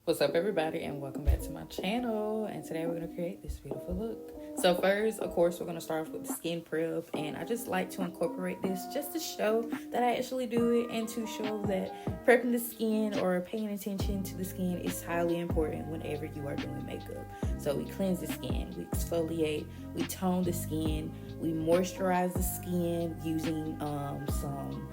What's up, everybody, and welcome back to my channel. And today we're going to create this beautiful look. So first, of course, we're going to start off with the skin prep, and I just like to incorporate this just to show that I actually do it and to show that prepping the skin or paying attention to the skin is highly important whenever you are doing makeup. So we cleanse the skin, we exfoliate, we tone the skin, we moisturize the skin using some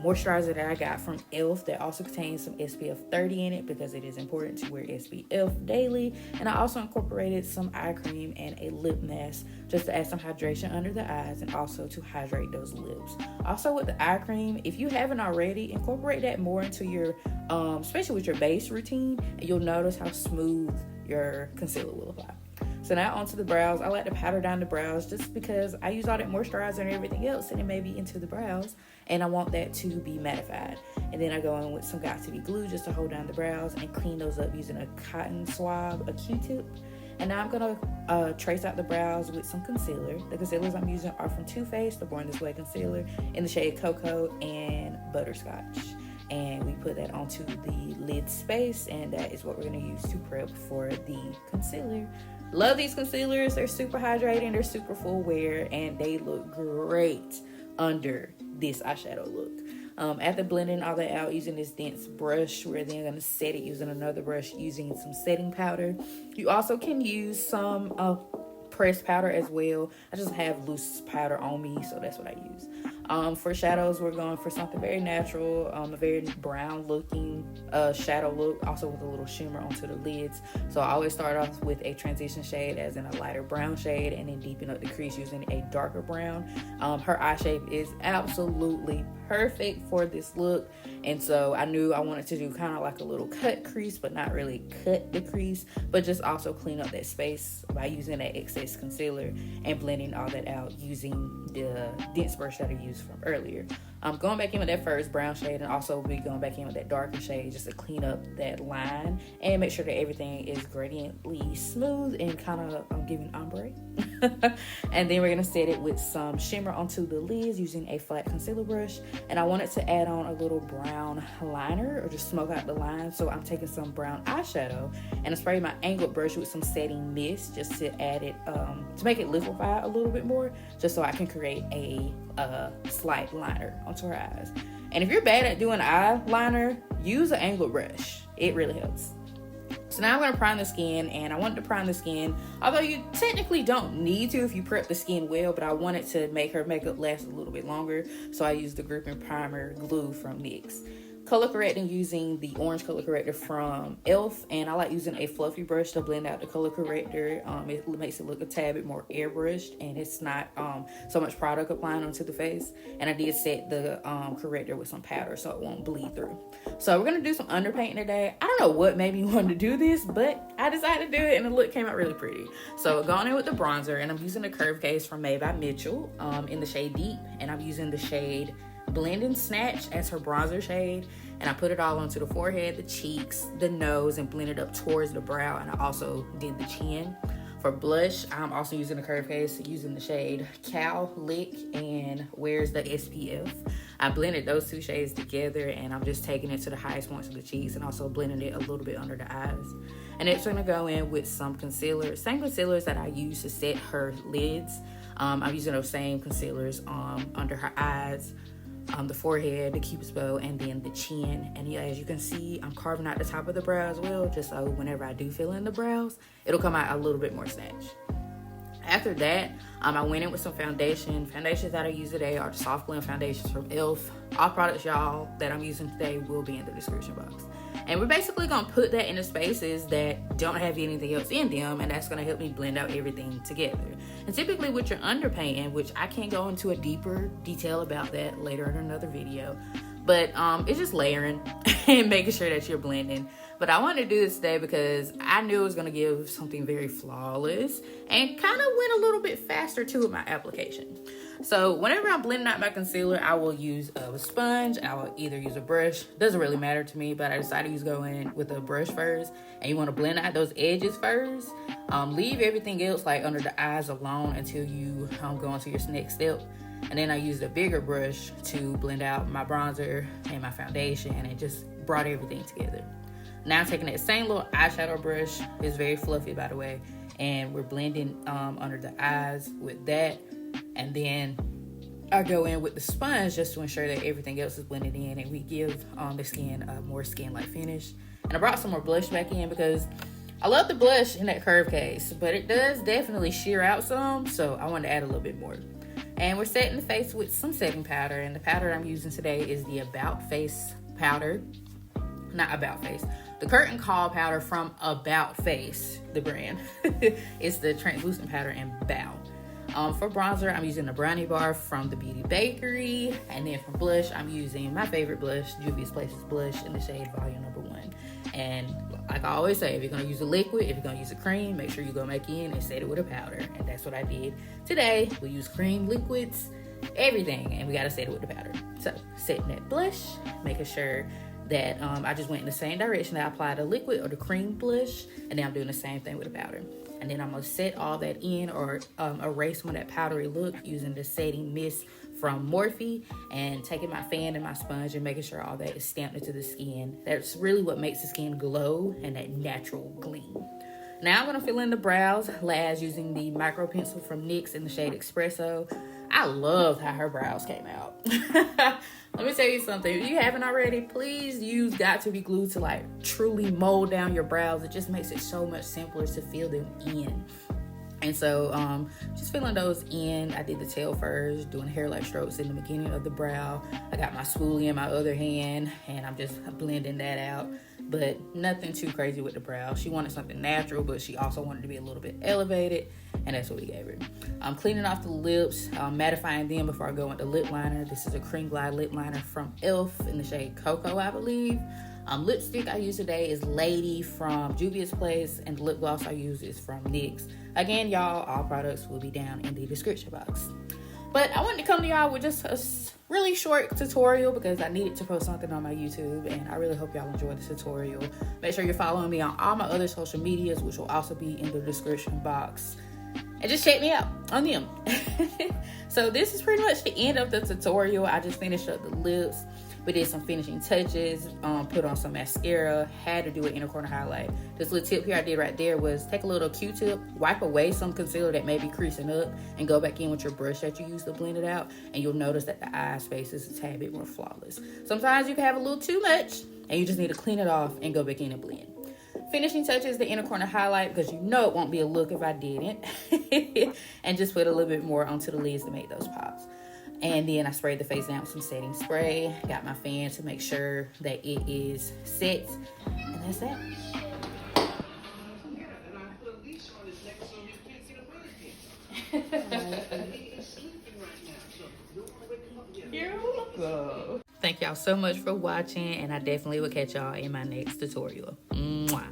moisturizer that I got from e.l.f. that also contains some SPF 30 in it because it is important to wear SPF daily. And I also incorporated some eye cream and a lip mask just to add some hydration under the eyes and also to hydrate those lips. Also with the eye cream, if you haven't already, incorporate that more into your especially with your base routine, and you'll notice how smooth your concealer will apply. So now onto the brows. I like to powder down the brows just because I use all that moisturizer and everything else and it may be into the brows, and I want that to be mattified. And then I go in with some Got2b glue just to hold down the brows and clean those up using a cotton swab, a Q-tip. And now I'm gonna trace out the brows with some concealer. The concealers I'm using are from Too Faced, the Born This Way concealer in the shade Cocoa and Butterscotch. And we put that onto the lid space, and that is what we're gonna use to prep for the concealer. Love these concealers. They're super hydrating, they're super full wear, and they look great under this eyeshadow look. After blending all that out using this dense brush, we're then going to set it using another brush using some setting powder. You also can use some pressed powder as well. I just have loose powder on me, so that's what I use. For shadows, we're going for something very natural, a very brown looking shadow look, also with a little shimmer onto the lids. So I always start off with a transition shade, as in a lighter brown shade, and then deepen up the crease using a darker brown. Her eye shape is absolutely perfect for this look, and so I knew I wanted to do kind of like a little cut crease, but not really cut the crease, but just also clean up that space by using that excess concealer and blending all that out using the dense brush that I used from earlier. I'm going back in with that first brown shade, and also be going back in with that darker shade just to clean up that line and make sure that everything is gradiently smooth and kind of giving ombre. And then we're gonna set it with some shimmer onto the lids using a flat concealer brush, and I wanted to add on a little brown liner or just smoke out the line. So I'm taking some brown eyeshadow and I spray my angled brush with some setting mist just to add it to make it liquefy a little bit more, just so I can create a slight liner onto her eyes. And if you're bad at doing eyeliner, use an angled brush. It really helps. So now I'm going to prime the skin, and I wanted to prime the skin, although you technically don't need to if you prep the skin well, but I wanted to make her makeup last a little bit longer, so I used the Gripping Primer Glue from NYX. Color correcting using the orange color corrector from e.l.f. and I like using a fluffy brush to blend out the color corrector. It makes it look a tad bit more airbrushed, and it's not so much product applying onto the face. And I did set the corrector with some powder so it won't bleed through. So we're gonna do some underpainting today. I don't know what made me want to do this, but I decided to do it and the look came out really pretty. So going in with the bronzer, and I'm using the Curve Case from Made by Mitchell in the shade Deep, and I'm using the shade Blend and Snatch as her bronzer shade, and I put it all onto the forehead, the cheeks, the nose, and blend it up towards the brow, and I also did the chin. For blush, I'm also using the Curve Case using the shade Cow Lick and Where's the SPF. I blended those two shades together, and I'm just taking it to the highest points of the cheeks and also blending it a little bit under the eyes. And next we're gonna go in with some concealer, same concealers that I use to set her lids. I'm using those same concealers under her eyes, the forehead, the cupid's bow, and then the chin. And yeah, as you can see, I'm carving out the top of the brow as well, just so whenever I do fill in the brows, it'll come out a little bit more snatched. After that, I went in with some foundation. Foundations that I use today are the Soft Blend foundations from e.l.f. All products, y'all, that I'm using today will be in the description box. And we're basically gonna put that in the spaces that don't have anything else in them, and that's gonna help me blend out everything together. And typically with your underpainting, which I can go into a deeper detail about that later in another video, but it's just layering and making sure that you're blending. But I wanted to do this today because I knew it was gonna give something very flawless and kind of went a little bit faster too with my application. So whenever I'm blending out my concealer, I will use a sponge. I will either use a brush. Doesn't really matter to me, but I decided to go in with a brush first. And you want to blend out those edges first. Leave everything else like under the eyes alone until you go on to your next step. And then I used a bigger brush to blend out my bronzer and my foundation, and it just brought everything together. Now I'm taking that same little eyeshadow brush. It's very fluffy, by the way. And we're blending under the eyes with that. And then I go in with the sponge just to ensure that everything else is blended in and we give the skin a more skin-like finish. And I brought some more blush back in because I love the blush in that curve case, but it does definitely sheer out some, so I wanted to add a little bit more. And we're setting the face with some setting powder, and the powder I'm using today is the About Face powder. Not About Face. The Curtain Call powder from About Face, the brand. It's the translucent powder in Bow. For bronzer, I'm using the Brownie bar from the Beauty Bakerie. And then for blush, I'm using my favorite blush, Juvia's Places blush in the shade Volume Number 1. And like I always say, if you're going to use a liquid, if you're going to use a cream, make sure you go back in and set it with a powder. And that's what I did today. We use cream, liquids, everything, and we got to set it with the powder. So setting that blush, making sure that I just went in the same direction that I applied the liquid or the cream blush, and then I'm doing the same thing with the powder. And then I'm going to set all that in or erase some of that powdery look using the setting mist from Morphe and taking my fan and my sponge and making sure all that is stamped into the skin. That's really what makes the skin glow and that natural gleam. Now I'm going to fill in the brows last using the micro pencil from NYX in the shade Espresso. I loved how her brows came out. Let me tell you something. If you haven't already, please use Got To Be Glue to like truly mold down your brows. It just makes it so much simpler to fill them in. And so just filling those in. I did the tail first, doing hair-like strokes in the beginning of the brow. I got my spoolie in my other hand, and I'm just blending that out. But nothing too crazy with the brow. She wanted something natural, but she also wanted to be a little bit elevated, and that's what we gave her. I'm cleaning off the lips, mattifying them before I go into lip liner. This is a Cream Glide lip liner from e.l.f. in the shade Cocoa, I believe. Lipstick I use today is Lady from Juvia's Place, and the lip gloss I use is from NYX. Again, y'all, all products will be down in the description box. But I wanted to come to y'all with just a really short tutorial because I needed to post something on my YouTube, and I really hope y'all enjoy the tutorial. Make sure you're following me on all my other social medias, which will also be in the description box. And just check me out on them. So this is pretty much the end of the tutorial. I just finished up the lips. We did some finishing touches, put on some mascara, had to do an inner corner highlight. This little tip here I did right there was take a little Q-tip, wipe away some concealer that may be creasing up, and go back in with your brush that you used to blend it out, and you'll notice that the eye space is a tad bit more flawless. Sometimes you can have a little too much, and you just need to clean it off and go back in and blend. Finishing touches, the inner corner highlight, because you know it won't be a look if I didn't. And just put a little bit more onto the lids to make those pops. And then I sprayed the face down with some setting spray. Got my fan to make sure that it is set. And that's that. You're welcome. Thank y'all so much for watching, and I definitely will catch y'all in my next tutorial. Mwah.